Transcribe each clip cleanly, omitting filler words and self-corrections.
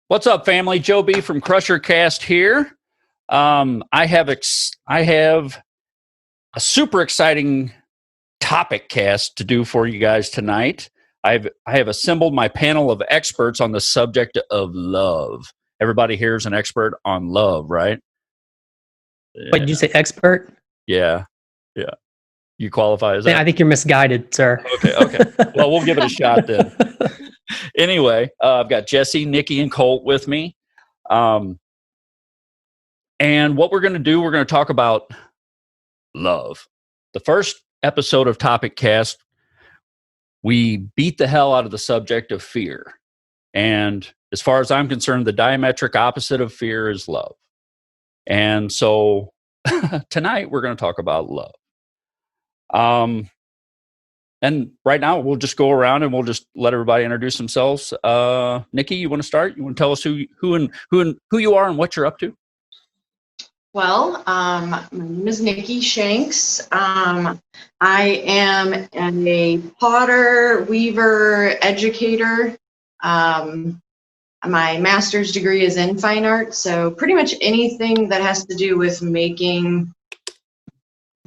What's up, family? Joe B from Crushercast here. I have a super exciting topic cast to do for you guys tonight. I have assembled my panel of experts on the subject of love. Everybody here is an expert on love, right? Yeah. Wait, did you say expert? Yeah. You qualify as that? I think you're misguided, sir. Okay. Well, we'll give it a shot then. Anyway, I've got Jessi, Nicki, and Colt with me. And what we're going to do, we're going to talk about love. The first episode of Topicast, we beat the hell out of the subject of fear. And as far as I'm concerned, the diametric opposite of fear is love. And so tonight we're going to talk about love. And right now we'll just go around and we'll just let everybody introduce themselves. Nicki, you want to start? You want to tell us who you are and what you're up to? Well, my name is Nicki Shanks. I am a potter, weaver, educator. My master's degree is in fine art, so pretty much anything that has to do with making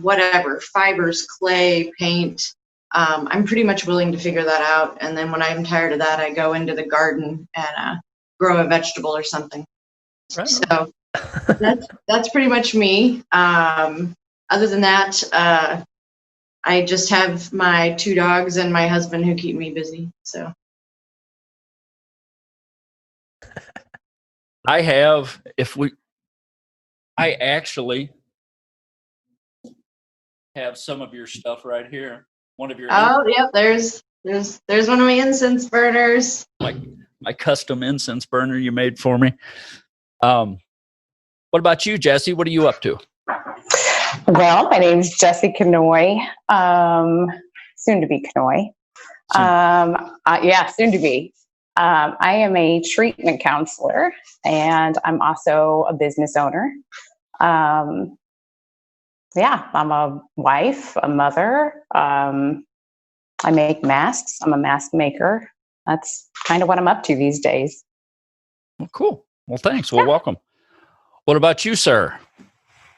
whatever, fibers, clay, paint. I'm pretty much willing to figure that out. And then when I'm tired of that, I go into the garden and grow a vegetable or something. Right. So that's pretty much me. Other than that, I just have my 2 dogs and my husband who keep me busy. So I actually have some of your stuff right here. One of your yep, there's one of my incense burners. My custom incense burner you made for me. What about you, Jessi? What are you up to? Well, my name's Jessi Canoy, soon to be Canoy. Soon to be. I am a treatment counselor, and I'm also a business owner. I'm a wife, a mother. I make masks. I'm a mask maker. That's kind of what I'm up to these days. Well, cool. Well, thanks. Well, welcome. What about you, sir?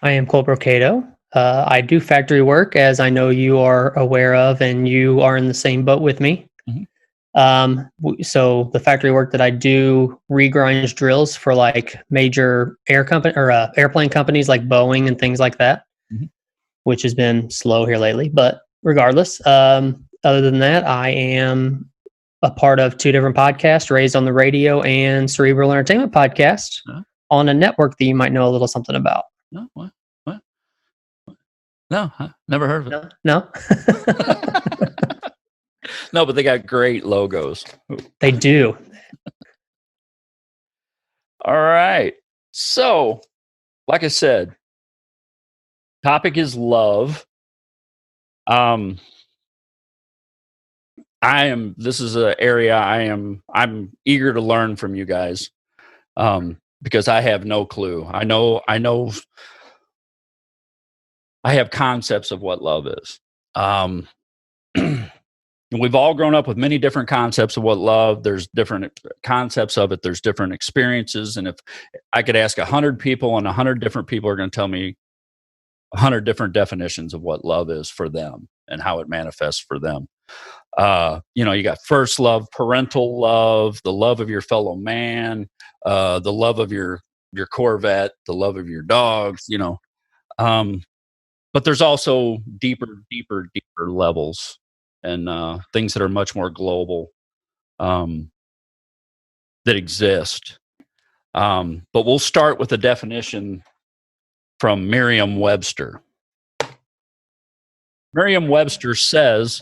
I am Colt Brocado. I do factory work, as I know you are aware of, and you are in the same boat with me. Mm-hmm. So the factory work that I do regrinds drills for like major airplane companies like Boeing and things like that, mm-hmm. which has been slow here lately. But regardless, other than that, I am a part of 2 different podcasts, Raised on the Radio and Cerebral Entertainment Podcast, on a network that you might know a little something about. No, what? No, never heard of it. No. No, but they got great logos. They do. All right. So, like I said, topic is love. This is an area I'm eager to learn from you guys. Because I have no clue. I know I have concepts of what love is. We've all grown up with many different concepts of what love. There's different concepts of it. There's different experiences. And if I could ask 100 people, and 100 different people are going to tell me 100 different definitions of what love is for them and how it manifests for them. You got first love, parental love, the love of your fellow man, the love of your Corvette, the love of your dogs, but there's also deeper levels and things that are much more global that exist. But we'll start with a definition from Merriam-Webster. Merriam-Webster says,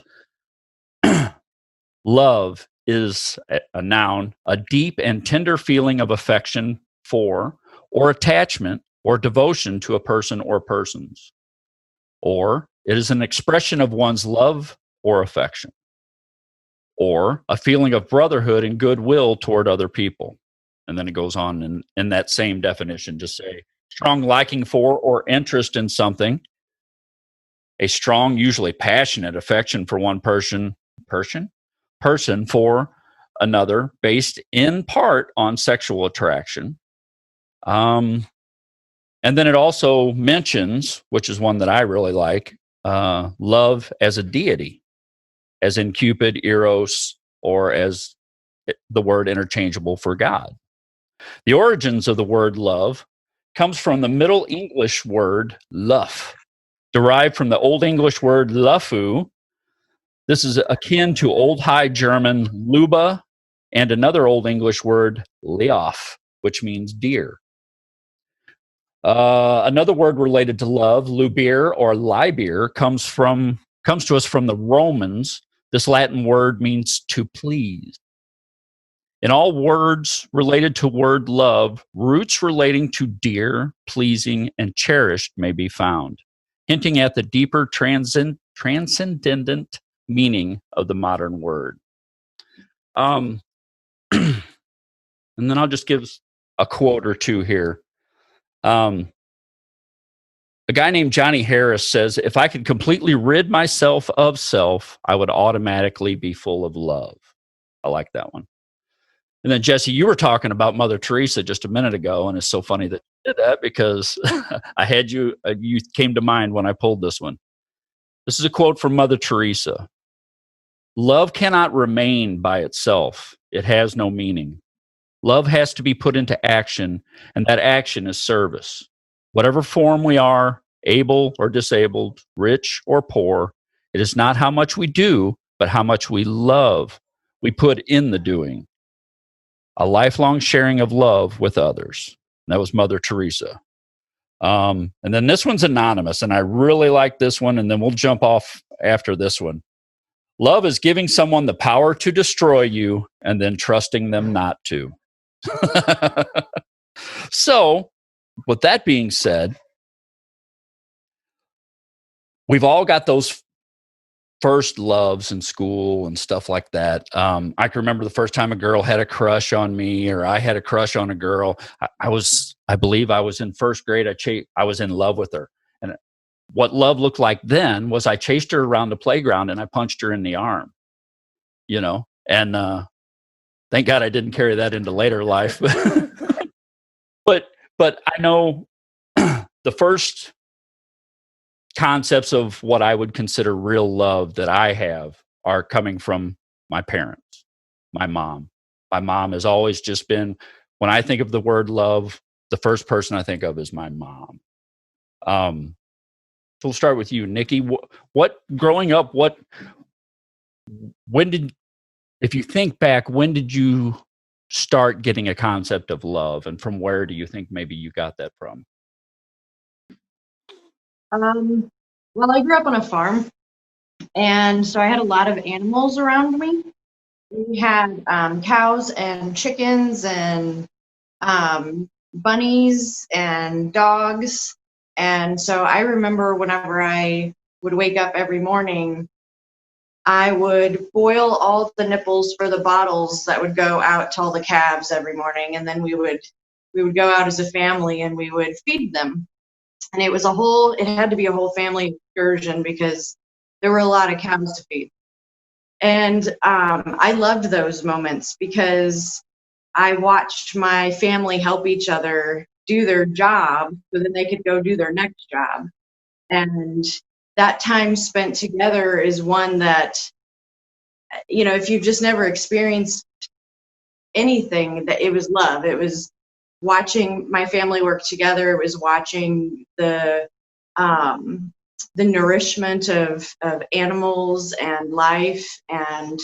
love is a noun, a deep and tender feeling of affection for, or attachment or devotion to a person or persons. Or it is an expression of one's love or affection. Or a feeling of brotherhood and goodwill toward other people. And then it goes on in that same definition to say, strong liking for or interest in something, a strong, usually passionate affection for one person for another based in part on sexual attraction. And then it also mentions, which is one that I really like, love as a deity, as in Cupid, Eros, or as the word interchangeable for God. The origins of the word love comes from the Middle English word luf, derived from the Old English word lufu. This is akin to Old High German luba and another Old English word leof, which means deer. Another word related to love, lubir or libir, comes to us from the Romans. This Latin word means to please. In all words related to word love, roots relating to dear, pleasing, and cherished may be found, hinting at the deeper transcendent meaning of the modern word. And then I'll just give a quote or two here. A guy named Johnny Harris says, "If I could completely rid myself of self, I would automatically be full of love." I like that one. And then, Jessi, you were talking about Mother Teresa just a minute ago, and it's so funny that you did that because I had you came to mind when I pulled this one. This is a quote from Mother Teresa. "Love cannot remain by itself. It has no meaning. Love has to be put into action, and that action is service. Whatever form we are, able or disabled, rich or poor, it is not how much we do, but how much we love we put in the doing. A lifelong sharing of love with others." And that was Mother Teresa. And then this one's anonymous, and I really like this one, and then we'll jump off after this one. "Love is giving someone the power to destroy you and then trusting them not to." So, with that being said, we've all got those first loves in school and stuff like that. I can remember the first time a girl had a crush on me, or I had a crush on a girl. I believe I was in first grade. I was in love with her. And what love looked like then was I chased her around the playground and I punched her in the arm, and thank God I didn't carry that into later life. But I know the first concepts of what I would consider real love that I have are coming from my parents, my mom. My mom has always just been, when I think of the word love, the first person I think of is my mom. So we'll start with you, Nikki. What growing up, if you think back, when did you start getting a concept of love, and from where do you think maybe you got that from? Well, I grew up on a farm, and so I had a lot of animals around me. We had cows and chickens and bunnies and dogs. And so I remember whenever I would wake up every morning, I would boil all the nipples for the bottles that would go out to all the calves every morning, and then we would go out as a family and we would feed them. And it had to be a whole family excursion because there were a lot of cows to feed. And I loved those moments because I watched my family help each other do their job so then they could go do their next job. And that time spent together is one that, if you've just never experienced anything, that it was love. It was watching my family work together. It was watching the nourishment of animals and life, and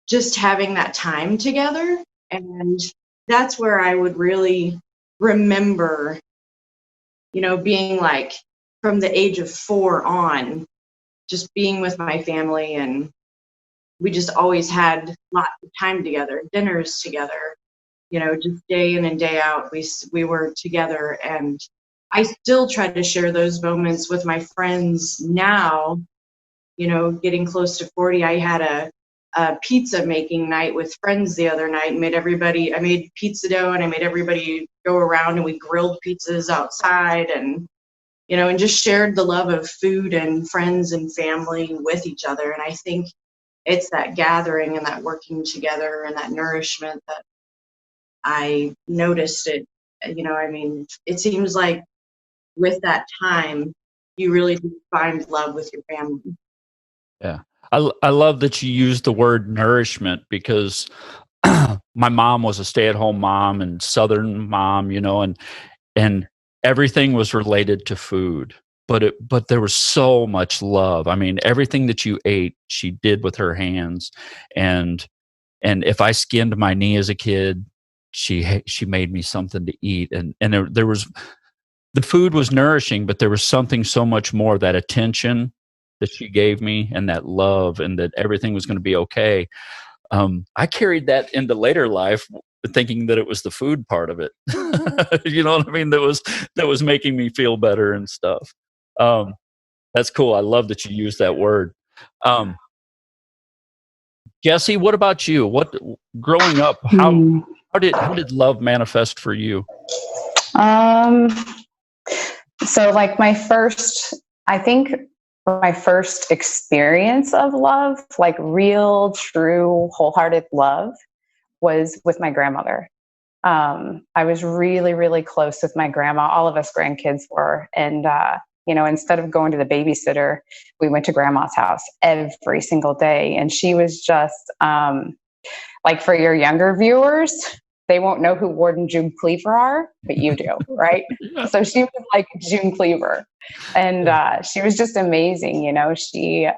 just having that time together. And that's where I would really remember, being like from the age of 4 on, just being with my family, and we just always had lots of time together, dinners together, just day in and day out, we were together. And I still try to share those moments with my friends now, getting close to 40. I had a pizza making night with friends the other night, and I made pizza dough, and I made everybody go around, and we grilled pizzas outside, and, and just shared the love of food and friends and family with each other. And I think it's that gathering and that working together and that nourishment that I noticed it. I mean, it seems like with that time, you really do find love with your family. Yeah. I love that you use the word nourishment, because my mom was a stay-at-home mom and Southern mom, and everything was related to food. But there was so much love. I mean, everything that you ate, she did with her hands. And if I skinned my knee as a kid, she made me something to eat. And there was, the food was nourishing, but there was something so much more, that attention that she gave me, and that love, and that everything was going to be okay. I carried that into later life, thinking that it was the food part of it. You know what I mean? That was making me feel better and stuff. That's cool. I love that you use that word. Jessi, what about you? What, growing up, how did love manifest for you? So like I think my first experience of love, like real, true, wholehearted love, was with my grandmother. I was really, really close with my grandma. All of us grandkids were. And, instead of going to the babysitter, we went to grandma's house every single day. And she was just, like, for your younger viewers, they won't know who Ward and June Cleaver are, but you do, right? Yeah. So she was like June Cleaver. And she was just amazing. She,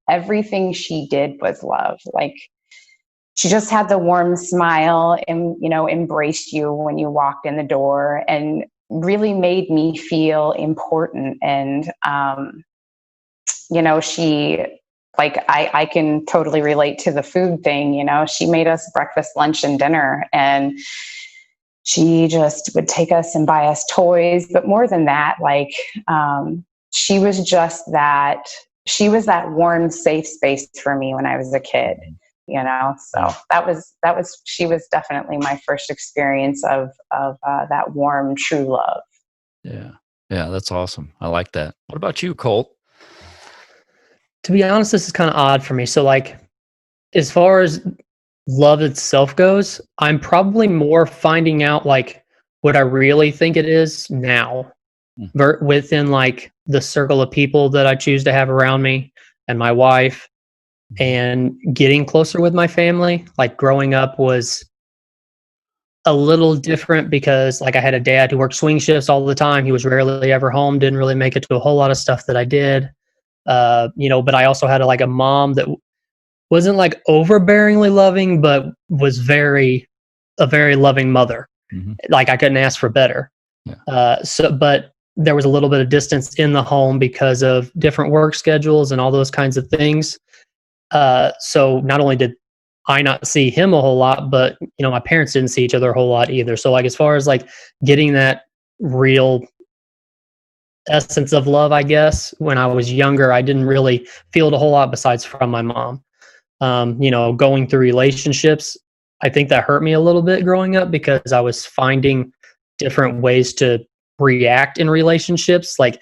everything she did was love. Like, she just had the warm smile and, embraced you when you walked in the door, and really made me feel important. And, she, like, I can totally relate to the food thing. She made us breakfast, lunch, and dinner, and she just would take us and buy us toys. But more than that, like, she was that warm, safe space for me when I was a kid. So she was definitely my first experience of that warm, true love. Yeah, that's awesome. I like that. What about you, Colt? To be honest, this is kind of odd for me. So, like, as far as love itself goes, I'm probably more finding out, like, what I really think it is now, within, like, the circle of people that I choose to have around me, and my wife, and getting closer with my family. Like, growing up was a little different because, like, I had a dad who worked swing shifts all the time. He was rarely ever home, didn't really make it to a whole lot of stuff that I did. But I also had a mom that wasn't like overbearingly loving, but was a very loving mother. Mm-hmm. Like, I couldn't ask for better. Yeah. But there was a little bit of distance in the home because of different work schedules and all those kinds of things. So not only did I not see him a whole lot, but my parents didn't see each other a whole lot either. So, like, as far as like getting that real essence of love, I guess, when I was younger, I didn't really feel it a whole lot besides from my mom. Going through relationships, I think that hurt me a little bit growing up because I was finding different ways to react in relationships. Like,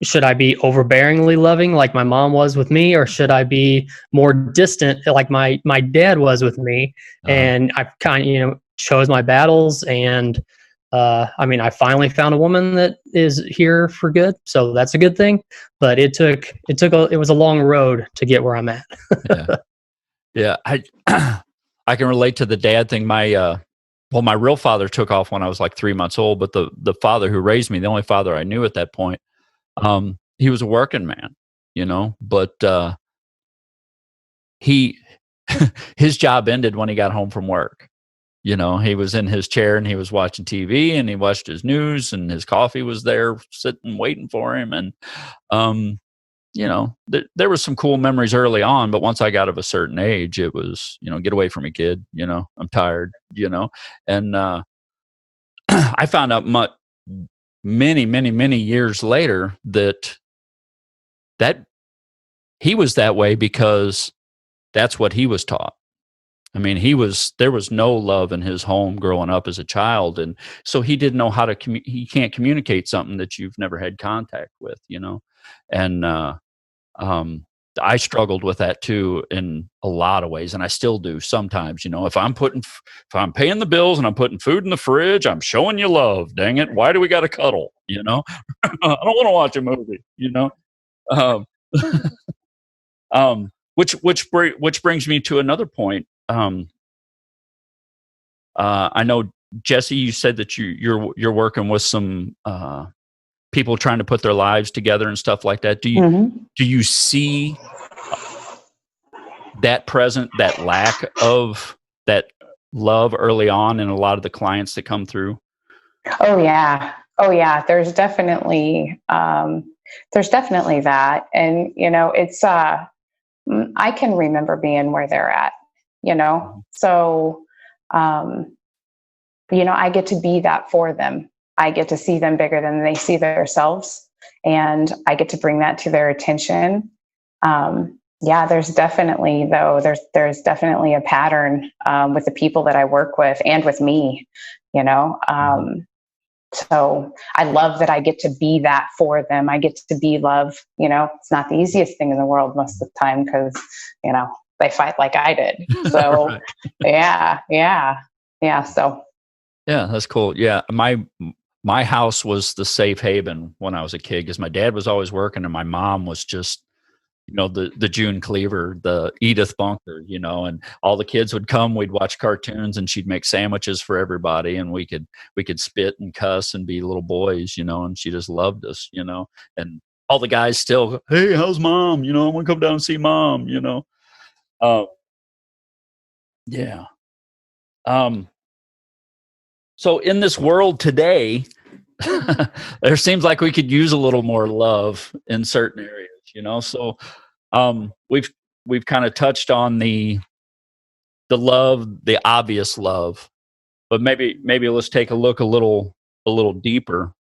should I be overbearingly loving like my mom was with me, or should I be more distant like my dad was with me? And I kind of, chose my battles. And I finally found a woman that is here for good, so that's a good thing. But it was a long road to get where I'm at. Yeah, I can relate to the dad thing. My real father took off when I was like 3 months old, but the father who raised me, the only father I knew at that point, he was a working man, but his job ended when he got home from work. He was in his chair and he was watching TV and he watched his news and his coffee was there sitting waiting for him. And, there was some cool memories early on, but once I got of a certain age, it was, get away from me, kid. I'm tired, and I found out many, many, many years later that he was that way because that's what he was taught. I mean, there was no love in his home growing up as a child. And so he didn't know how to, he can't communicate something that you've never had contact with, and, I struggled with that too in a lot of ways, and I still do sometimes. If I'm paying the bills and I'm putting food in the fridge, I'm showing you love. Dang it! Why do we got to cuddle? I don't want to watch a movie. Um, which brings me to another point. I know, Jessi, you said that you're working with some people trying to put their lives together and stuff like that. Do you see that lack of that love early on in a lot of the clients that come through? Oh yeah. There's definitely that. And, it's, I can remember being where they're at, so, I get to be that for them. I get to see them bigger than they see themselves, and I get to bring that to their attention. There's definitely a pattern with the people that I work with and with me, so I love that I get to be that for them. I get to be love. It's not the easiest thing in the world most of the time because, they fight like I did. So Right. Yeah. So. Yeah, that's cool. Yeah. My house was the safe haven when I was a kid because my dad was always working and my mom was just, the June Cleaver, the Edith Bunker, and all the kids would come, we'd watch cartoons and she'd make sandwiches for everybody and we could spit and cuss and be little boys, and she just loved us, and all the guys still, hey, how's mom? I want to come down and see mom, yeah. So in this world today, there seems like we could use a little more love in certain areas, So we've kind of touched on the love, the obvious love, but maybe let's take a look a little deeper.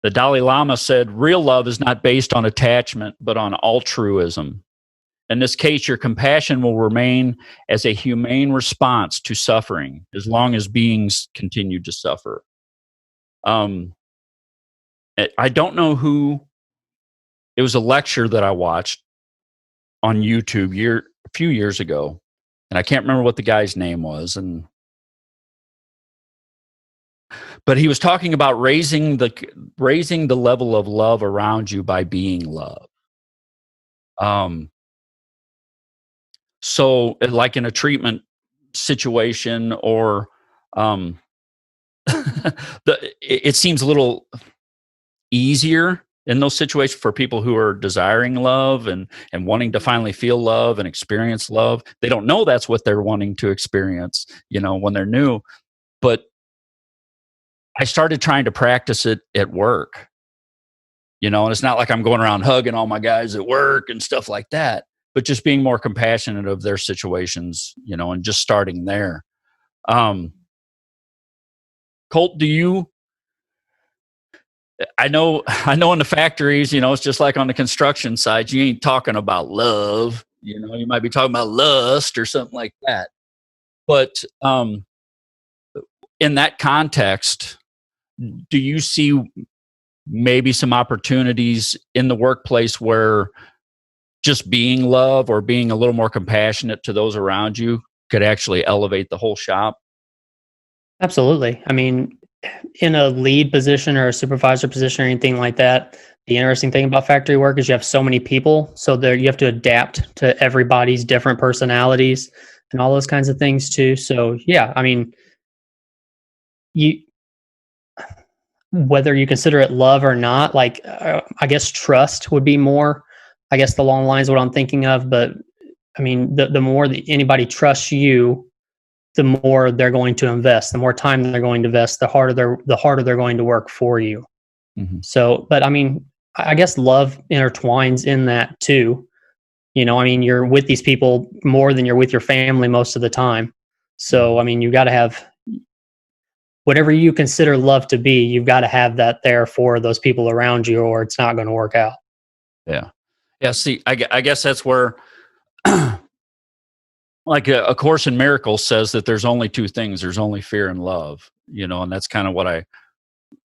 The Dalai Lama said, "Real love is not based on attachment, but on altruism. In this case, your compassion will remain as a humane response to suffering as long as beings continue to suffer." I don't know who. It was a lecture that I watched on YouTube a few years ago, and I can't remember what the guy's name was. But he was talking about raising the level of love around you by being love. So, like in a treatment situation, or it seems a little easier in those situations for people who are desiring love and wanting to finally feel love and experience love. They don't know that's what they're wanting to experience, when they're new. But I started trying to practice it at work, and it's not like I'm going around hugging all my guys at work and stuff like that, but just being more compassionate of their situations, and just starting there. Colt, I know in the factories, it's just like on the construction side, you ain't talking about love, you might be talking about lust or something like that. But in that context, do you see maybe some opportunities in the workplace where just being love or being a little more compassionate to those around you could actually elevate the whole shop? Absolutely. I mean, in a lead position or a supervisor position or anything like that, the interesting thing about factory work is you have so many people, so there you have to adapt to everybody's different personalities and all those kinds of things too. So yeah, I mean, whether you consider it love or not, like I guess trust would be more, I guess, along the lines of what I'm thinking of. But I mean, the more that anybody trusts you, the more they're going to invest, the more time they're going to invest, the harder they're going to work for you. Mm-hmm. So, but I mean, I guess love intertwines in that too. I mean, you're with these people more than you're with your family most of the time. So, I mean, you got to have whatever you consider love to be, you've got to have that there for those people around you, or it's not going to work out. Yeah. Yeah. See, I guess that's where, like a Course in Miracles says that there's only two things. There's only fear and love, and that's kind of what I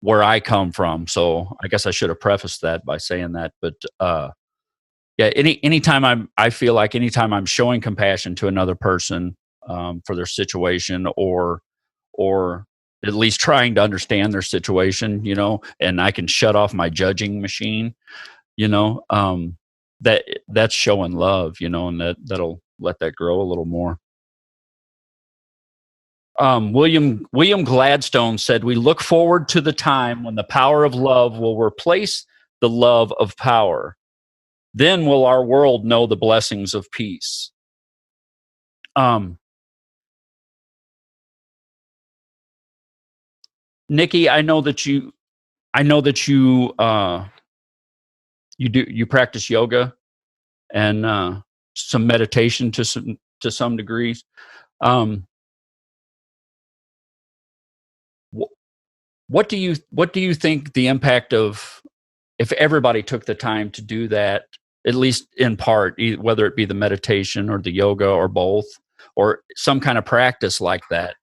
where I come from. So I guess I should have prefaced that by saying that. But yeah, anytime I feel like anytime I'm showing compassion to another person for their situation, or at least trying to understand their situation, and I can shut off my judging machine, that's showing love, and that'll let that grow a little more. William Gladstone said, "We look forward to the time when the power of love will replace the love of power. Then will our world know the blessings of peace." Nicki, I know that you you practice yoga and some meditation to some degrees. What do you think the impact of, if everybody took the time to do that, at least in part, whether it be the meditation or the yoga or both, or some kind of practice like that,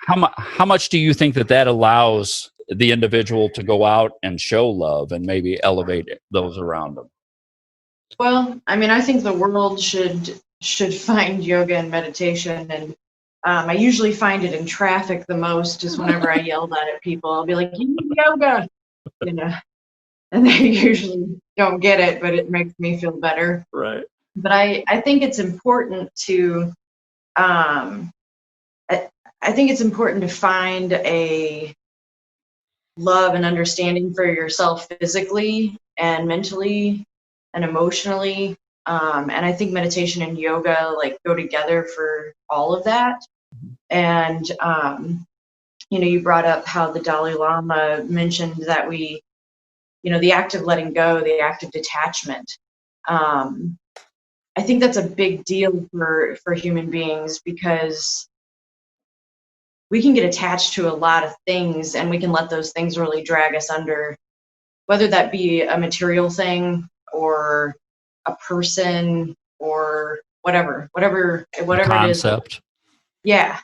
how much do you think that allows the individual to go out and show love and maybe elevate those around them? Well, I mean, I think the world should find yoga and meditation, and I usually find it in traffic the most is whenever I yell that at people. I'll be like, "You need yoga," and they usually don't get it, but it makes me feel better. Right. But I think it's important to I think it's important to find a love and understanding for yourself physically and mentally and emotionally. And I think meditation and yoga go together for all of that. And, you brought up how the Dalai Lama mentioned that the act of letting go, the act of detachment. I think that's a big deal for human beings, because we can get attached to a lot of things, and we can let those things really drag us under, whether that be a material thing or a person or whatever concept. It is. Yeah.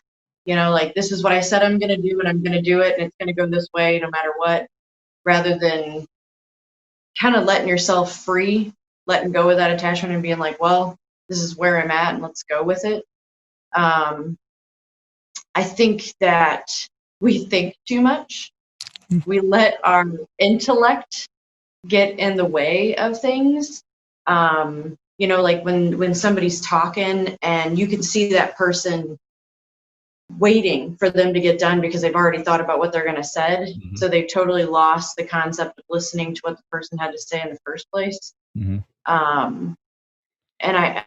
This is what I said I'm going to do, and I'm going to do it, and it's going to go this way no matter what, rather than kind of letting yourself free, letting go of that attachment and being like, well, this is where I'm at and let's go with it. I think that we think too much. We let our intellect get in the way of things. When somebody's talking and you can see that person waiting for them to get done because they've already thought about what they're going to say. Mm-hmm. So they've totally lost the concept of listening to what the person had to say in the first place. Mm-hmm. And I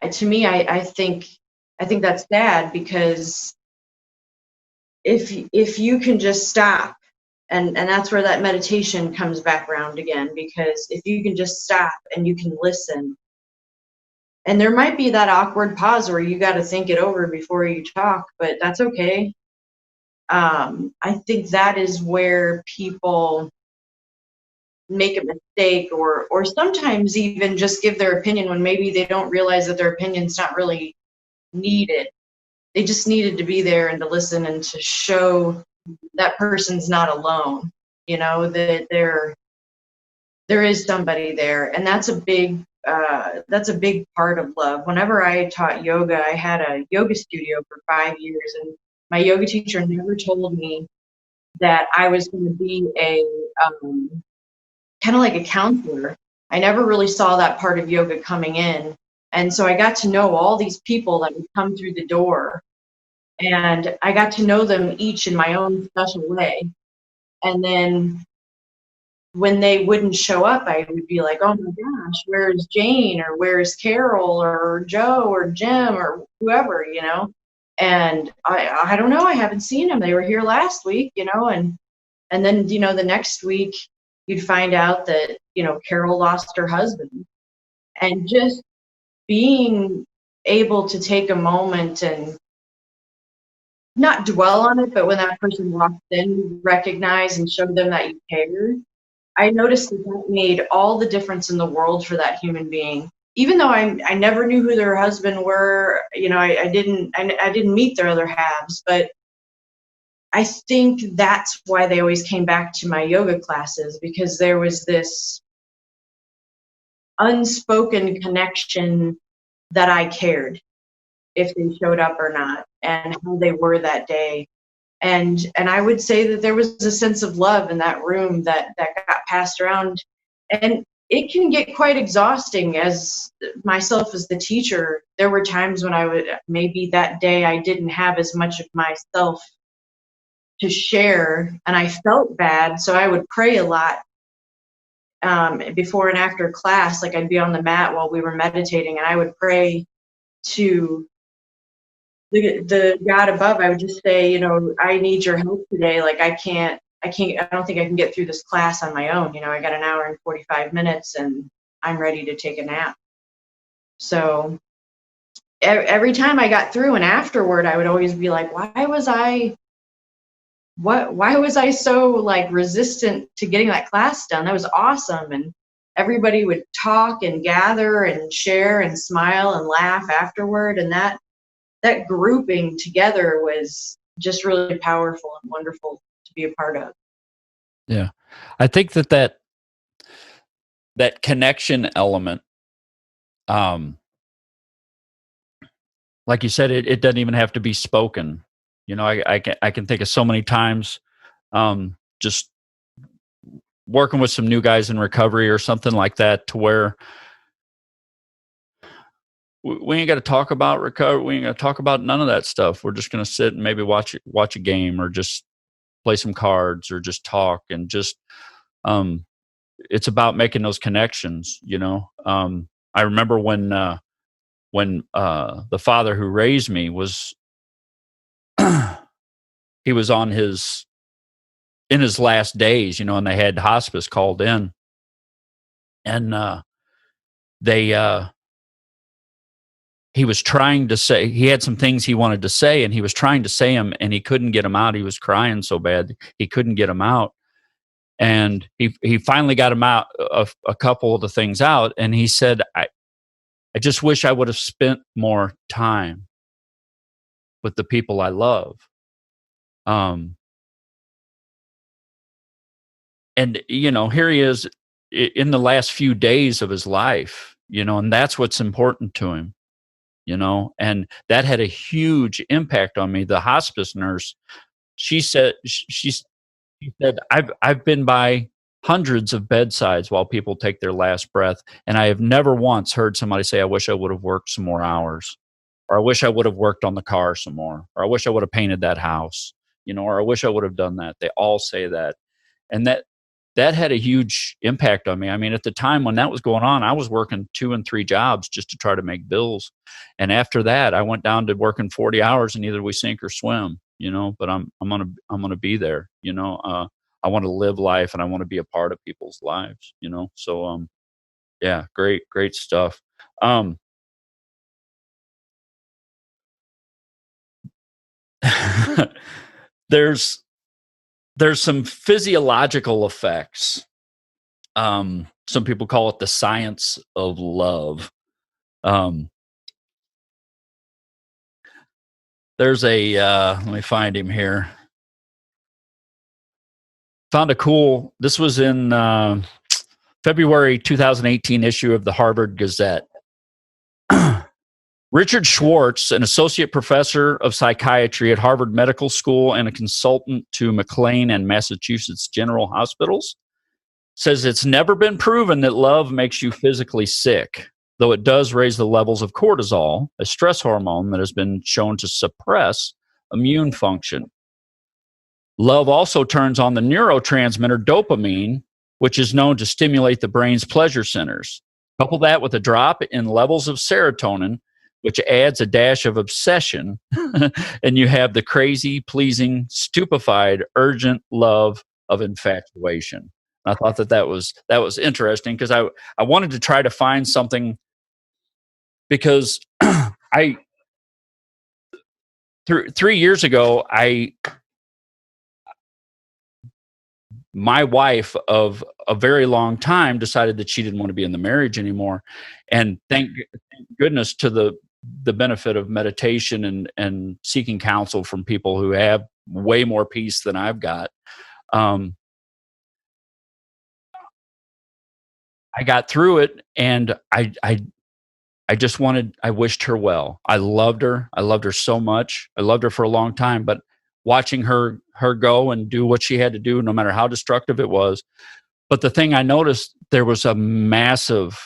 think that's bad, because if you can just stop, and that's where that meditation comes back around again, because if you can just stop and you can listen, and there might be that awkward pause where you got to think it over before you talk, but that's okay. I think that is where people make a mistake, or sometimes even just give their opinion when maybe they don't realize that their opinion's not really needed. They just needed to be there and to listen and to show that person's not alone, that there is somebody there. And that's a big part of love. Whenever I taught yoga, I had a yoga studio for 5 years, and my yoga teacher never told me that I was going to be a kind of like a counselor. I never really saw that part of yoga coming in. And so I got to know all these people that would come through the door, and I got to know them each in my own special way. And then when they wouldn't show up, I would be like, oh my gosh, where's Jane, or where's Carol, or Joe, or Jim, or whoever, and I don't know, I haven't seen them. They were here last week, and then, the next week you'd find out that, Carol lost her husband. And just being able to take a moment and not dwell on it, but when that person walked in, recognize and show them that you cared. I noticed that made all the difference in the world for that human being. Even though I never knew who their husband were, I didn't meet their other halves, but I think that's why they always came back to my yoga classes, because there was this unspoken connection that I cared if they showed up or not and how they were that day. And I would say that there was a sense of love in that room that got passed around. And it can get quite exhausting as myself as the teacher. There were times when maybe that day I didn't have as much of myself to share, and I felt bad. So I would pray a lot before and after class. Like, I'd be on the mat while we were meditating, and I would pray to the God above. I would just say, I need your help today. Like, I don't think I can get through this class on my own. I got an hour and 45 minutes and I'm ready to take a nap. So every time I got through and afterward, I would always be like, why was I so like resistant to getting that class done? That was awesome. And everybody would talk and gather and share and smile and laugh afterward. And that grouping together was just really powerful and wonderful to be a part of. Yeah. I think that connection element, like you said, it doesn't even have to be spoken. I can think of so many times, just working with some new guys in recovery or something like that, to where we ain't got to talk about recovery. We ain't got to talk about none of that stuff. We're just going to sit and maybe watch a game, or just play some cards, or just talk, and just, it's about making those connections. I remember when the father who raised me was, he was in his last days, and they had hospice called in, and he was trying to say, he had some things he wanted to say, and he was trying to say them, and he couldn't get them out. He was crying so bad he couldn't get them out, and he finally got him out, a couple of the things out, and he said, I just wish I would have spent more time with the people I love. And here he is in the last few days of his life, and that's what's important to him. And that had a huge impact on me. The hospice nurse, she said, I've been by hundreds of bedsides while people take their last breath, and I have never once heard somebody say, I wish I would have worked some more hours, or I wish I would have worked on the car some more, or I wish I would have painted that house, or I wish I would have done that. They all say that. And that had a huge impact on me. I mean, at the time when that was going on, I was working 2 and 3 jobs just to try to make bills. And after that, I went down to working 40 hours, and either we sink or swim, but I'm going to be there, I want to live life, and I want to be a part of people's lives, So, yeah, great stuff. There's some physiological effects. Some people call it the science of love. There's let me find him here. Found this was in February 2018 issue of the Harvard Gazette. Richard Schwartz, an associate professor of psychiatry at Harvard Medical School and a consultant to McLean and Massachusetts General Hospitals, says it's never been proven that love makes you physically sick, though it does raise the levels of cortisol, a stress hormone that has been shown to suppress immune function. Love also turns on the neurotransmitter dopamine, which is known to stimulate the brain's pleasure centers. Couple that with a drop in levels of serotonin, which adds a dash of obsession, and you have the crazy, pleasing, stupefied, urgent love of infatuation. I thought that was interesting, because I wanted to try to find something, because 3 years ago, my wife of a very long time decided that she didn't want to be in the marriage anymore. And thank goodness, to the benefit of meditation and seeking counsel from people who have way more peace than I've got. I got through it, and I wished her well. I loved her. I loved her so much. I loved her for a long time, but watching her go and do what she had to do, no matter how destructive it was. But the thing I noticed, there was a massive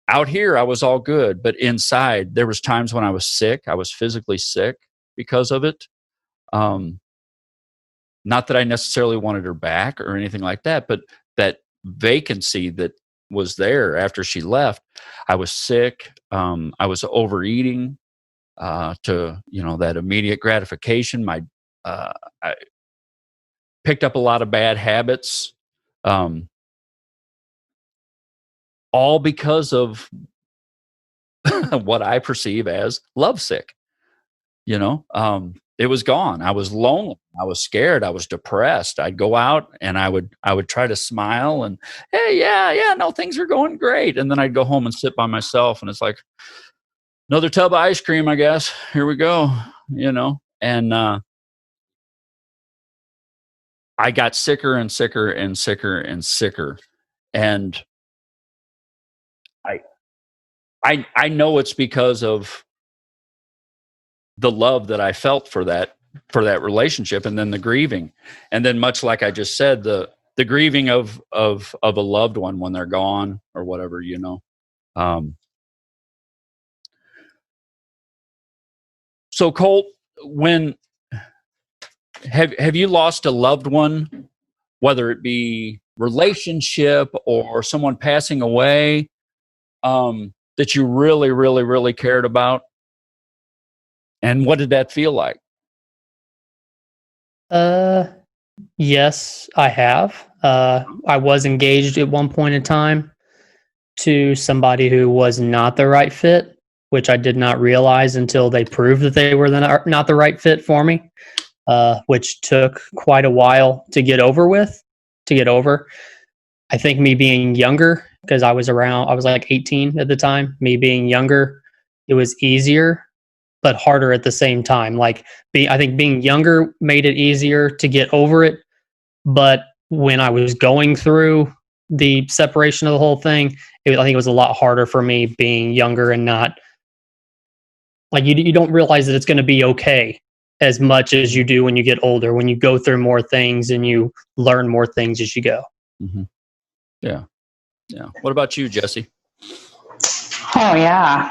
out here, I was all good, but inside there was times when I was sick. I was physically sick because of it. Not that I necessarily wanted her back or anything like that, but that vacancy that was there after she left. I was sick. I was overeating to, that immediate gratification. I picked up a lot of bad habits, all because of what I perceive as lovesick. It was gone. I was lonely. I was scared. I was depressed. I'd go out and I would try to smile and, hey, yeah, no, things are going great. And then I'd go home and sit by myself, and it's like another tub of ice cream, I guess. Here we go, and I got sicker and sicker and sicker and sicker. And I know it's because of the love that I felt for that relationship, and then the grieving, and then much like I just said, the grieving of a loved one when they're gone or whatever, So Colt, when have you lost a loved one, whether it be relationship or someone passing away, that you really, really, really cared about? And what did that feel like? Yes, I have. I was engaged at one point in time to somebody who was not the right fit, which I did not realize until they proved that they were not the right fit for me, which took quite a while to get over. I think me being younger, because I was like 18 at the time, me being younger, it was easier, but harder at the same time. I think being younger made it easier to get over it. But when I was going through the separation of the whole thing, I think it was a lot harder for me being younger and not you don't realize that it's going to be okay as much as you do when you get older, when you go through more things and you learn more things as you go. Mm-hmm. Yeah. What about you, Jessi? Oh yeah.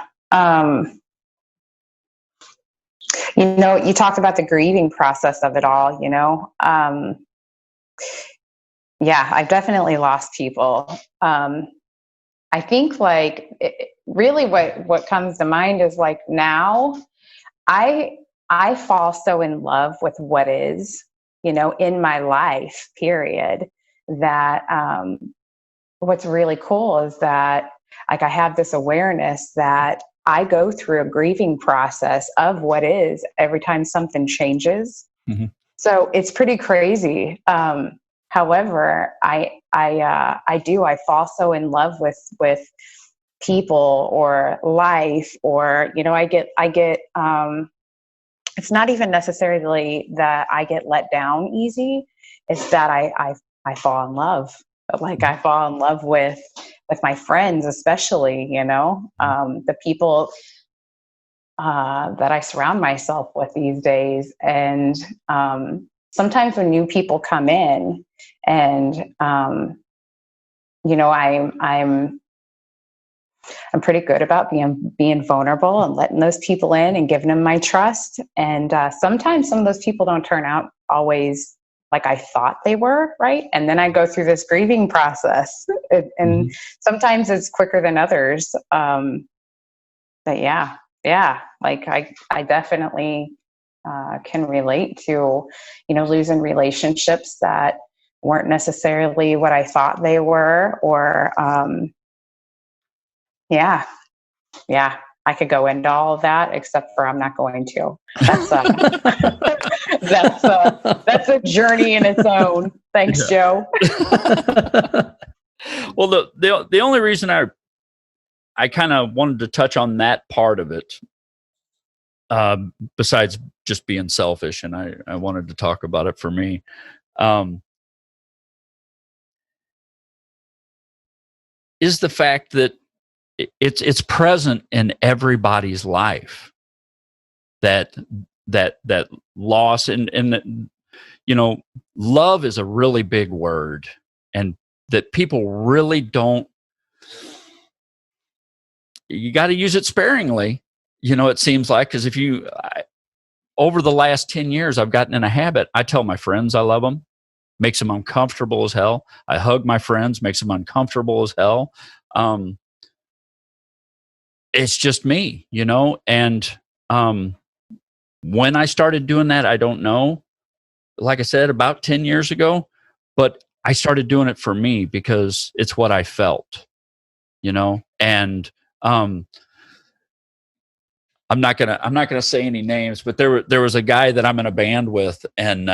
You talked about the grieving process of it all, yeah, I've definitely lost people. I think really what comes to mind is now I fall so in love with what is, in my life, period, that what's really cool is that I have this awareness that I go through a grieving process of what is every time something changes. Mm-hmm. So it's pretty crazy. However, I fall so in love with people or life, or, I get, it's not even necessarily that I get let down easy. It's that I fall in love. I fall in love with my friends, especially, the people that I surround myself with these days. And sometimes when new people come in and, I'm pretty good about being vulnerable and letting those people in and giving them my trust. And sometimes some of those people don't turn out always like I thought they were, right? And then I go through this grieving process, and sometimes it's quicker than others. But yeah, I definitely can relate to, losing relationships that weren't necessarily what I thought they were, or yeah, I could go into all of that, except for I'm not going to. That's a journey in its own. Thanks, Joe. Well, the only reason I kind of wanted to touch on that part of it besides just being selfish, and I wanted to talk about it for me. Is the fact that it's present in everybody's life, that loss, and you know, love is a really big word, and that people really don't. You got to use it sparingly, you know, it seems like, because over the last 10 years, I've gotten in a habit. I tell my friends I love them, makes them uncomfortable as hell. I hug my friends, makes them uncomfortable as hell. It's just me, you know, and when I started doing that, I don't know, like I said, about 10 years ago, but I started doing it for me because it's what I felt, you know, and I'm not gonna say any names, but there was a guy that I'm in a band with, and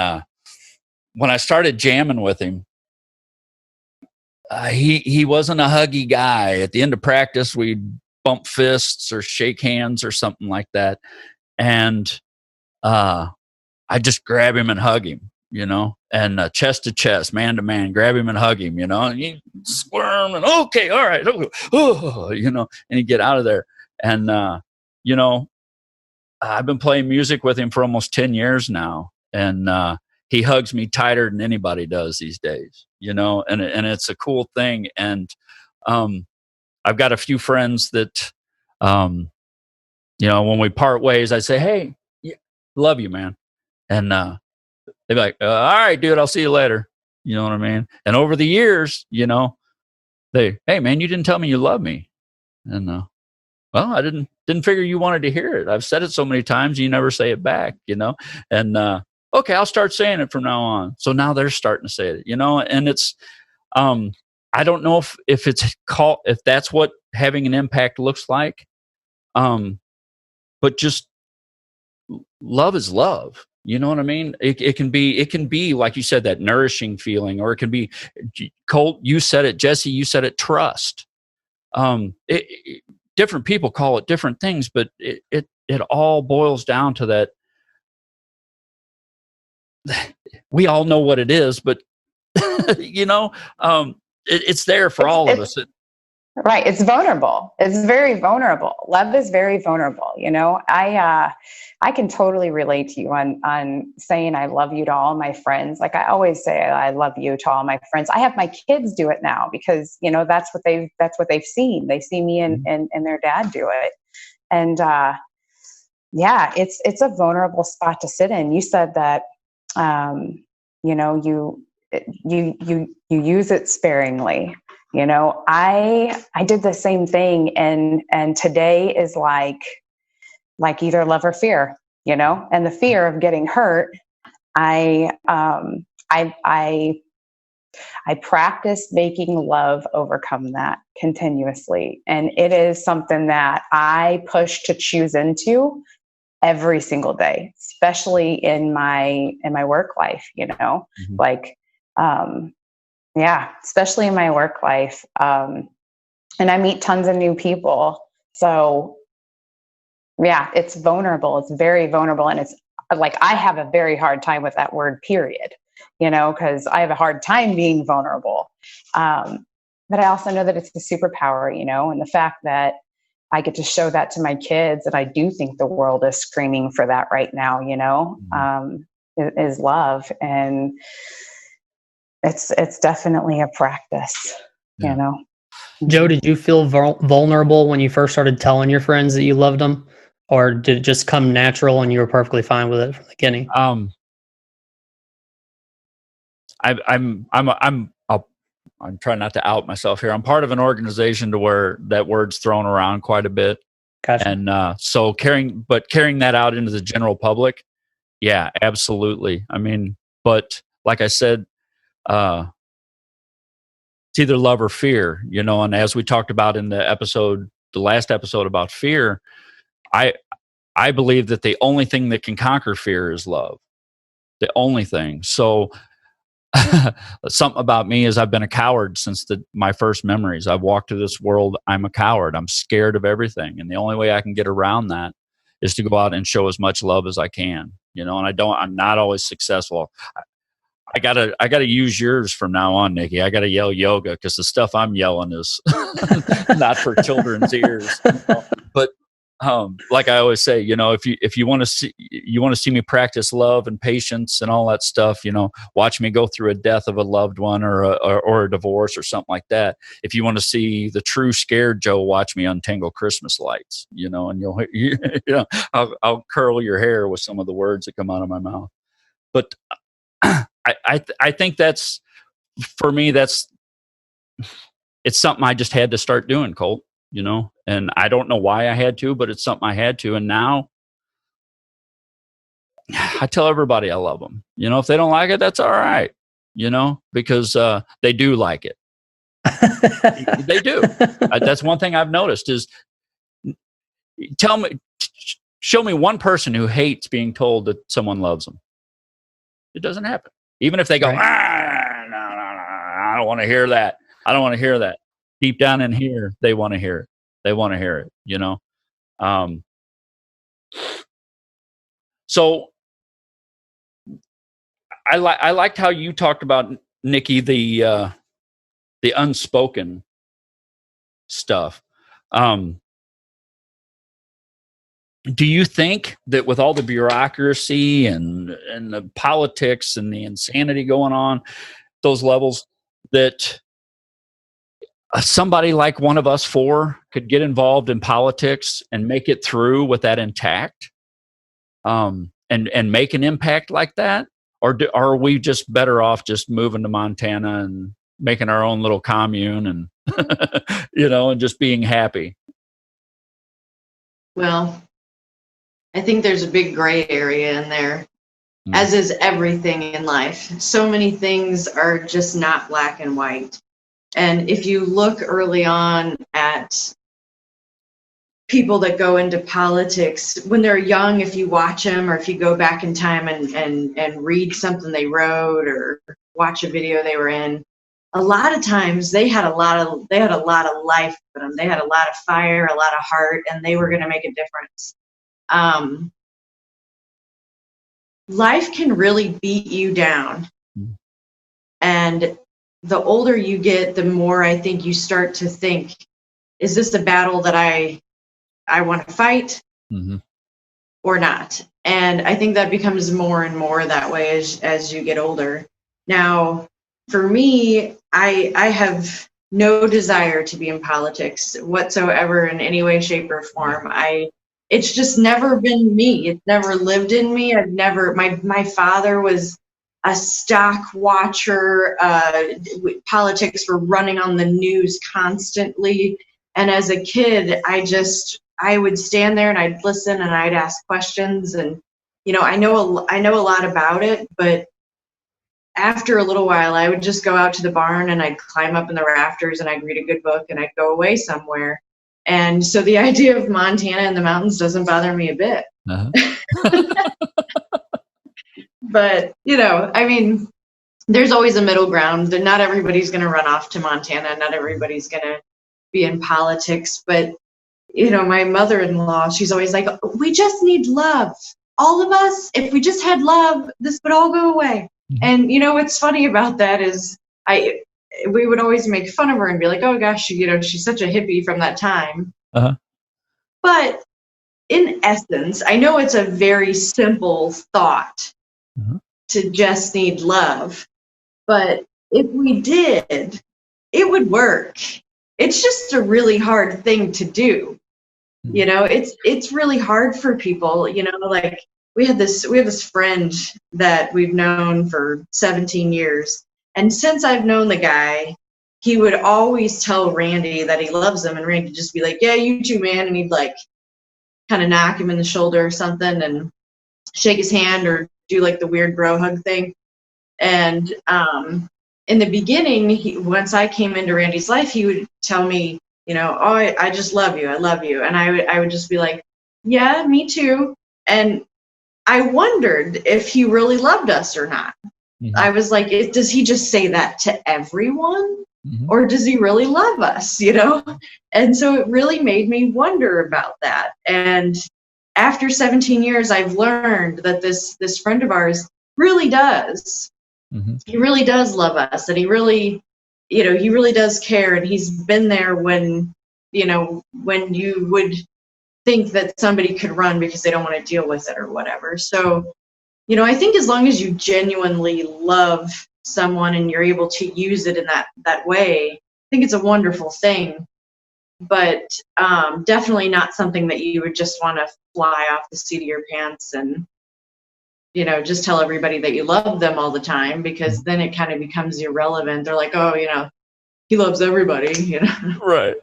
when I started jamming with him, he wasn't a huggy guy. At the end of practice, we'd bump fists or shake hands or something like that, and I just grab him and hug him, you know, and chest to chest, man to man, grab him and hug him, you know, and you squirm and okay, all right, oh, you know, and you get out of there, and you know, I've been playing music with him for almost 10 years now, and he hugs me tighter than anybody does these days, you know, and it's a cool thing. And I've got a few friends that, you know, when we part ways, I say, hey, love you, man. And they'd be like, all right, dude, I'll see you later. You know what I mean? And over the years, you know, hey, man, you didn't tell me you love me. And well, I didn't figure you wanted to hear it. I've said it so many times, you never say it back, you know? And okay, I'll start saying it from now on. So now they're starting to say it, you know? And it's, I don't know if that's what having an impact looks like. But just love is love. You know what I mean? It can be, like you said, that nourishing feeling, or it can be, Colt, you said it, Jessi, you said it, trust. Different people call it different things, but it all boils down to that. We all know what it is, but you know, it's there for all of us. Right. It's vulnerable. It's very vulnerable. Love is very vulnerable. You know, I can totally relate to you on saying I love you to all my friends. Like I always say, I love you to all my friends. I have my kids do it now because, you know, that's what they've seen. They see me and their dad do it. And, yeah, it's a vulnerable spot to sit in. You said that, you know, you use it sparingly. You know, I did the same thing, and today is like either love or fear, you know, and the fear of getting hurt. I practice making love overcome that continuously. And it is something that I push to choose into every single day, especially in my work life, you know, like, yeah, especially in my work life. And I meet tons of new people. So yeah, it's vulnerable. It's very vulnerable. And it's like, I have a very hard time with that word, period, you know, because I have a hard time being vulnerable. But I also know that it's a superpower, you know, and the fact that I get to show that to my kids. And I do think the world is screaming for that right now, you know, is love. And it's definitely a practice, you know. Joe, did you feel vulnerable when you first started telling your friends that you loved them, or did it just come natural and you were perfectly fine with it from the beginning? I'm trying not to out myself here. I'm part of an organization to where that word's thrown around quite a bit. Gotcha. And so carrying that out into the general public, yeah, absolutely. I mean, but like I said, it's either love or fear, you know. And as we talked about in the last episode about fear, I believe that the only thing that can conquer fear is love. The only thing. So something about me is I've been a coward since my first memories. I've walked through this world. I'm a coward. I'm scared of everything. And the only way I can get around that is to go out and show as much love as I can, and I'm not always successful. I gotta use yours from now on, Nikki. I gotta yell yoga because the stuff I'm yelling is not for children's ears. But like I always say, if you want to see me practice love and patience and all that stuff, watch me go through a death of a loved one or a divorce or something like that. If you want to see the true scared Joe, watch me untangle Christmas lights, and I'll curl your hair with some of the words that come out of my mouth. But I think that's, for me, it's something I just had to start doing, Colt. And I don't know why I had to, but it's something I had to. And now I tell everybody I love them. If they don't like it, that's all right, because they do like it. They do. That's one thing I've noticed is show me one person who hates being told that someone loves them. It doesn't happen. Even if they go, no, I don't want to hear that. I don't want to hear that. Deep down in here, they want to hear it. They want to hear it, So I liked how you talked about, Nikki, the unspoken stuff. Do you think that with all the bureaucracy and the politics and the insanity going on, those levels, that somebody like one of us four could get involved in politics and make it through with that intact, and make an impact like that? Or are we just better off just moving to Montana and making our own little commune and, and just being happy? Well, I think there's a big gray area in there, as is everything in life. So many things are just not black and white. And if you look early on at people that go into politics, when they're young, if you watch them or if you go back in time and read something they wrote or watch a video they were in, a lot of times they had a lot of life in them. They had a lot of fire, a lot of heart, and they were going to make a difference. Life can really beat you down. And the older you get, the more I think you start to think, is this a battle that I want to fight or not? And I think that becomes more and more that way as you get older. Now, for me, I have no desire to be in politics whatsoever in any way, shape, or form. It's just never been me. It's never lived in me. My father was a stock watcher. Politics were running on the news constantly. And as a kid, I would stand there and I'd listen and I'd ask questions. And, I know a lot about it, but after a little while, I would just go out to the barn and I'd climb up in the rafters and I'd read a good book and I'd go away somewhere. And so the idea of Montana and the mountains doesn't bother me a bit. But, there's always a middle ground. Not everybody's going to run off to Montana. Not everybody's going to be in politics. But, my mother-in-law, she's always like, we just need love. All of us, if we just had love, this would all go away. And, what's funny about that is we would always make fun of her and be like, oh gosh, she's such a hippie from that time. But in essence, I know it's a very simple thought to just need love, but if we did, it would work. It's just a really hard thing to do. It's really hard for people, like we have this friend that we've known for 17 years. And since I've known the guy, he would always tell Randy that he loves him, and Randy would just be like, yeah, you too, man. And he'd like kind of knock him in the shoulder or something and shake his hand or do like the weird bro hug thing. And in the beginning, once I came into Randy's life, he would tell me, I just love you. I love you. And I would just be like, yeah, me too. And I wondered if he really loved us or not. I was like, does he just say that to everyone? Or does he really love us, And so it really made me wonder about that. And after 17 years, I've learned that this friend of ours really does. Mm-hmm. He really does love us, and he really does care, and he's been there when you would think that somebody could run because they don't want to deal with it or whatever. So, I think as long as you genuinely love someone and you're able to use it in that way, I think it's a wonderful thing. But definitely not something that you would just want to fly off the seat of your pants and, just tell everybody that you love them all the time, because then it kind of becomes irrelevant. They're like, oh, he loves everybody, Right.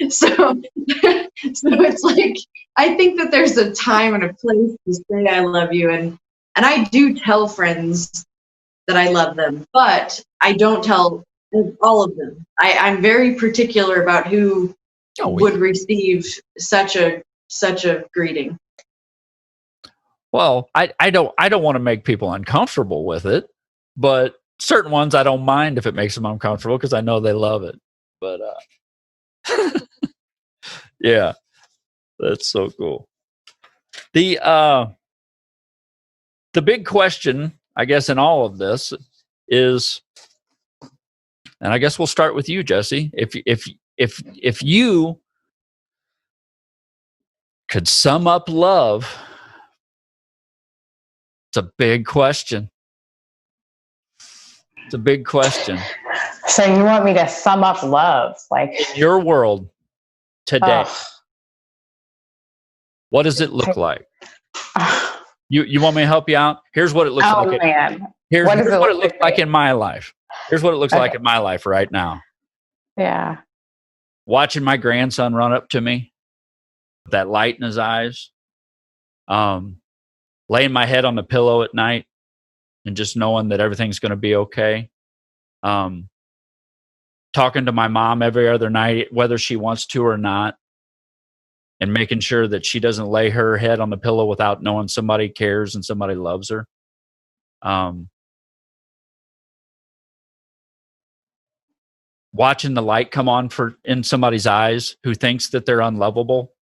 So it's like, I think that there's a time and a place to say I love you. And I do tell friends that I love them, but I don't tell all of them. I'm very particular about who would receive such a greeting. Well, I don't want to make people uncomfortable with it, but certain ones I don't mind if it makes them uncomfortable because I know they love it. But yeah, that's so cool. The big question, I guess, in all of this is, and I guess we'll start with you, Jessi. If you could sum up love, it's a big question. It's a big question. So you want me to sum up love, like in your world today? What does it look like? You want me to help you out? Here's what it looks like. Man. Here's what it looks like in my life. Here's what it looks like in my life right now. Yeah. Watching my grandson run up to me, that light in his eyes. Laying my head on the pillow at night and just knowing that everything's going to be okay. Talking to my mom every other night, whether she wants to or not, and making sure that she doesn't lay her head on the pillow without knowing somebody cares and somebody loves her. Watching the light come on in somebody's eyes who thinks that they're unlovable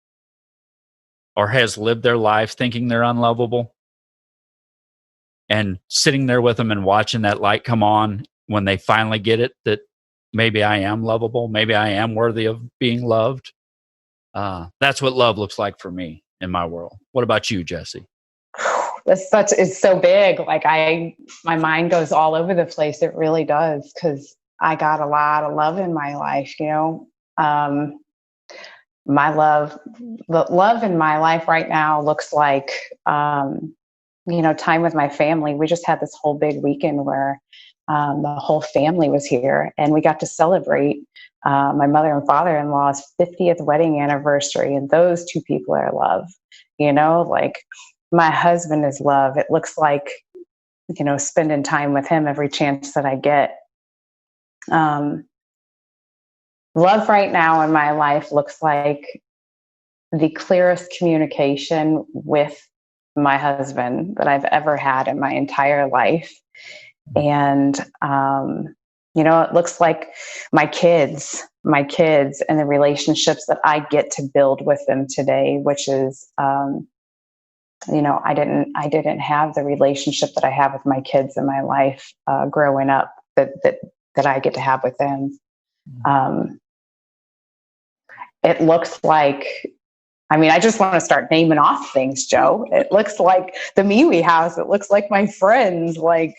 or has lived their life thinking they're unlovable, and sitting there with them and watching that light come on when they finally get it, that maybe I am lovable, maybe I am worthy of being loved. That's what love looks like for me in my world. What about you, Jessi? It's so big. Like my mind goes all over the place. It really does. 'Cause I got a lot of love in my life, the love in my life right now looks like, time with my family. We just had this whole big weekend where the whole family was here, and we got to celebrate my mother and father-in-law's 50th wedding anniversary. And those two people are love, like my husband is love. It looks like, spending time with him every chance that I get. Love right now in my life looks like the clearest communication with my husband that I've ever had in my entire life. And, it looks like my kids and the relationships that I get to build with them today, which is, I didn't have the relationship that I have with my kids in my life, growing up that I get to have with them. It looks like, I just want to start naming off things, Joe. It looks like the MeWe house. It looks like my friends. Like,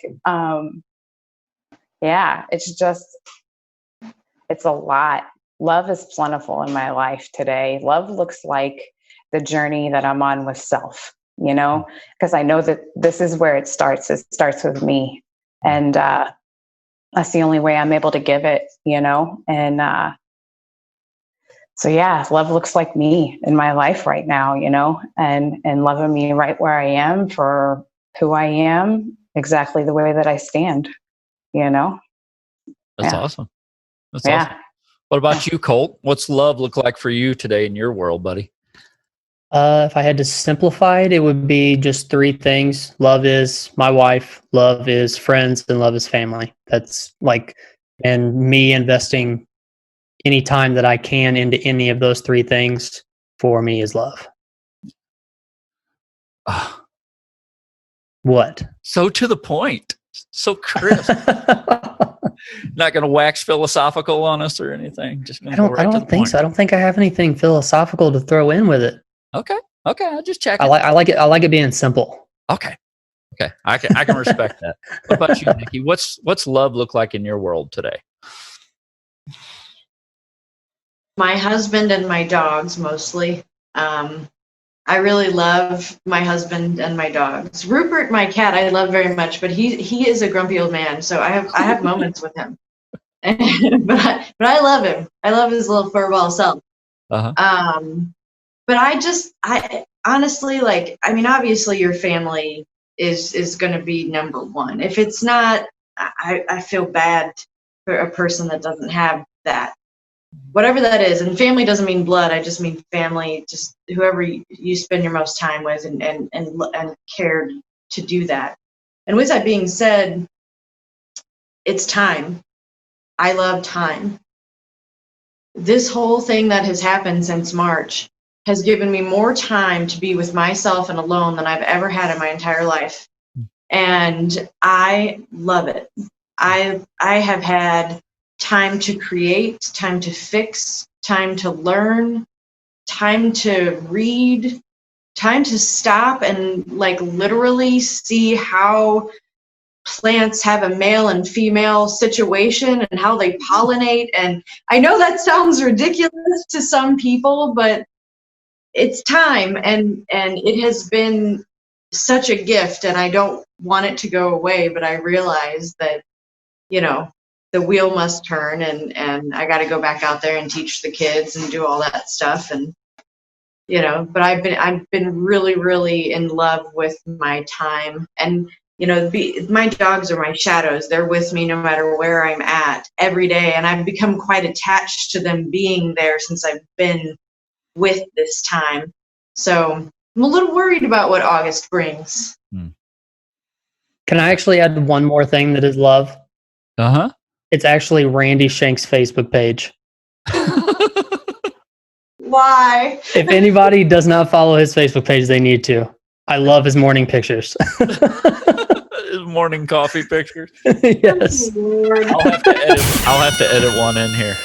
it's a lot. Love is plentiful in my life today. Love looks like the journey that I'm on with self, because I know that this is where it starts. It starts with me. And that's the only way I'm able to give it, and so yeah, love looks like me in my life right now, and loving me right where I am for who I am, exactly the way that I stand, That's awesome. That's awesome. What about you, Colt? What's love look like for you today in your world, buddy? If I had to simplify it, it would be just three things. Love is my wife, love is friends, and love is family. That's and me investing any time that I can into any of those three things for me is love. Ah, What? so to the point. So crisp. Not going to wax philosophical on us or anything. Just going to go right to the I don't think point. so. I don't think I have anything philosophical to throw in with it. Okay. I'll just check. I like it being simple. Okay. I can respect that. What about you, Nikki? What's love look like in your world today? My husband and my dogs mostly. I really love my husband and my dogs. Rupert, my cat, I love very much, but he is a grumpy old man, so I have moments with him. but I love him. I love his little furball self. Uh-huh. But I honestly, like, I mean, obviously your family is going to be number one. If it's not, I feel bad for a person that doesn't have that. Whatever that is, and family doesn't mean blood. I just mean family, just whoever you spend your most time with and cared to do that. And with that being said, it's time. I love time. This whole thing that has happened since March has given me more time to be with myself and alone than I've ever had in my entire life. And I love it. I have had time to create, time to fix, time to learn, time to read, time to stop and like literally see how plants have a male and female situation and how they pollinate. And I know that sounds ridiculous to some people, but it's time, and it has been such a gift, and I don't want it to go away, but I realize that, the wheel must turn, and I got to go back out there and teach the kids and do all that stuff. And, but I've been really, really in love with my time. And, my dogs are my shadows. They're with me no matter where I'm at every day. And I've become quite attached to them being there since I've been with this time. So I'm a little worried about what August brings. Can I actually add one more thing that is love? Uh-huh. It's actually Randy Shanks' Facebook page. Why? If anybody does not follow his Facebook page, they need to. I love his morning pictures. His morning coffee pictures. Yes. I'll have to edit one in here.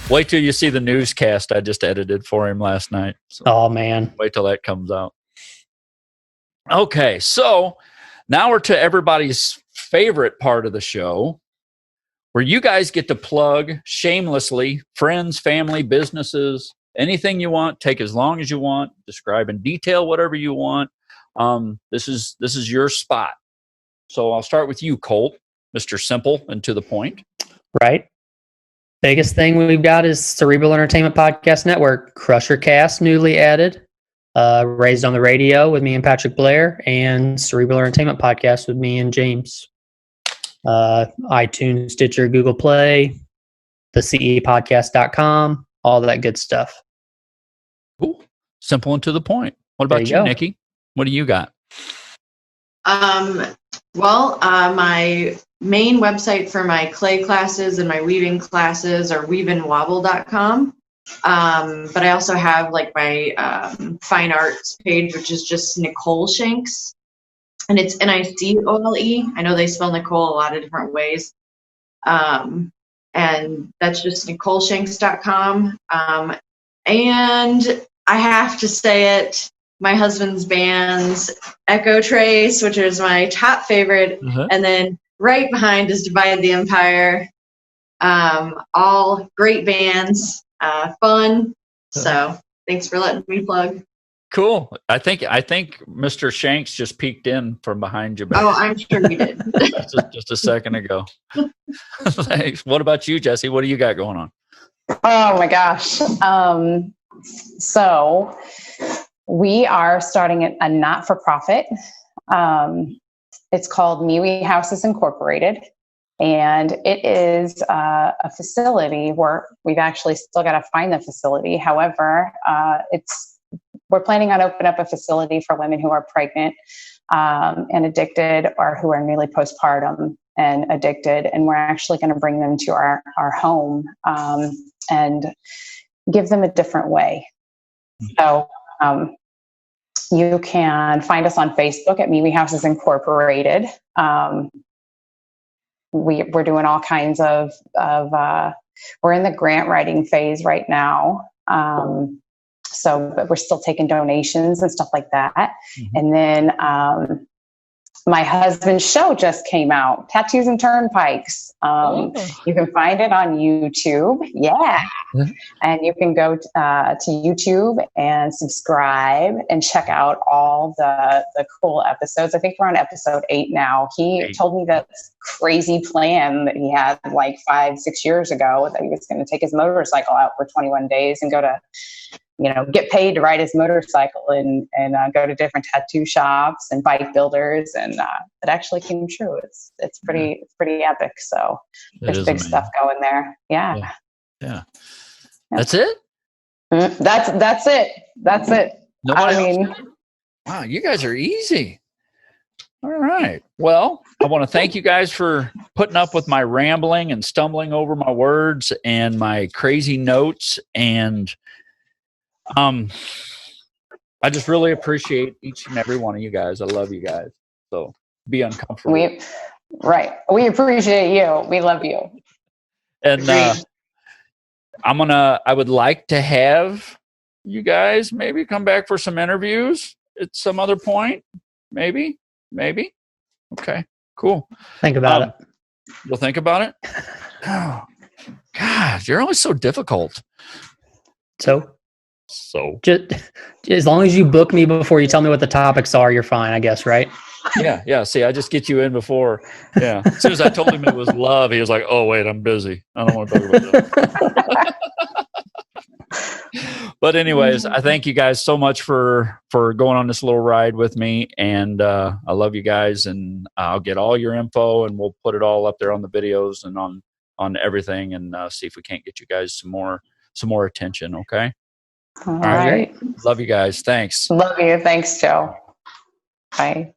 Wait till you see the newscast I just edited for him last night. So oh, man. wait till that comes out. Okay, so now we're to everybody's favorite part of the show, where you guys get to plug shamelessly friends, family, businesses, anything you want. Take as long as you want. Describe in detail whatever you want. This is your spot. So I'll start with you, Colt, Mr. Simple and to the point. Right. Biggest thing we've got is Cerebral Entertainment Podcast Network, Crushercast, newly added, Raised on the Radio with me and Patrick Blair, and Cerebral Entertainment Podcast with me and James. iTunes, Stitcher, Google Play, the CEpodcast.com, all that good stuff. Cool. Simple and to the point. What about you, Nikki? What do you got? My main website for my clay classes and my weaving classes are weaveandwobble.com. But I also have like my fine arts page, which is just Nicole Shanks. And it's Nicole. I know they spell Nicole a lot of different ways. And that's just NicoleShanks.com. And I have to say it, my husband's band's Echo Trace, which is my top favorite. Uh-huh. And then right behind is Divide the Empire. All great bands, fun. So thanks for letting me plug. Cool. I think Mr. Shanks just peeked in from behind you. Oh, I'm sure he did. just a second ago. Thanks. What about you, Jessi? What do you got going on? Oh my gosh. So we are starting a not-for-profit. It's called MeWe Houses Incorporated. And it is a facility where we've actually still got to find the facility. However, we're planning on opening up a facility for women who are pregnant and addicted, or who are newly postpartum and addicted. And we're actually going to bring them to our home. And give them a different way. So you can find us on Facebook at MeWe Houses Incorporated. We're doing all kinds of we're in the grant writing phase right now. But we're still taking donations and stuff like that. And then my husband's show just came out, Tattoos and Turnpikes. You can find it on YouTube. Yeah. And you can go to YouTube and subscribe and check out all the cool episodes. I think we're on episode 8 now. He told me that crazy plan that he had like 5-6 years ago, that he was going to take his motorcycle out for 21 days and go to, get paid to ride his motorcycle and go to different tattoo shops and bike builders. And it actually came true. It's pretty epic. So there's big stuff going there. Yeah. That's it? That's it. Wow, you guys are easy. All right. Well, I want to thank you guys for putting up with my rambling and stumbling over my words and my crazy notes. And I just really appreciate each and every one of you guys. I love you guys. So be uncomfortable. We appreciate you. We love you. And I would like to have you guys maybe come back for some interviews at some other point. Maybe. Okay, cool. Think about it. You'll think about it? Oh, God, you're always so difficult. So just as long as you book me before you tell me what the topics are, you're fine, I guess, right? Yeah. See, I just get you in before. Yeah. As soon as I told him it was love, he was like, "Oh wait, I'm busy. I don't want to talk about that." But anyways, I thank you guys so much for going on this little ride with me, and I love you guys. And I'll get all your info, and we'll put it all up there on the videos and on everything, and see if we can't get you guys some more attention. Okay. All right. Love you guys. Thanks. Love you. Thanks, Joe. Bye.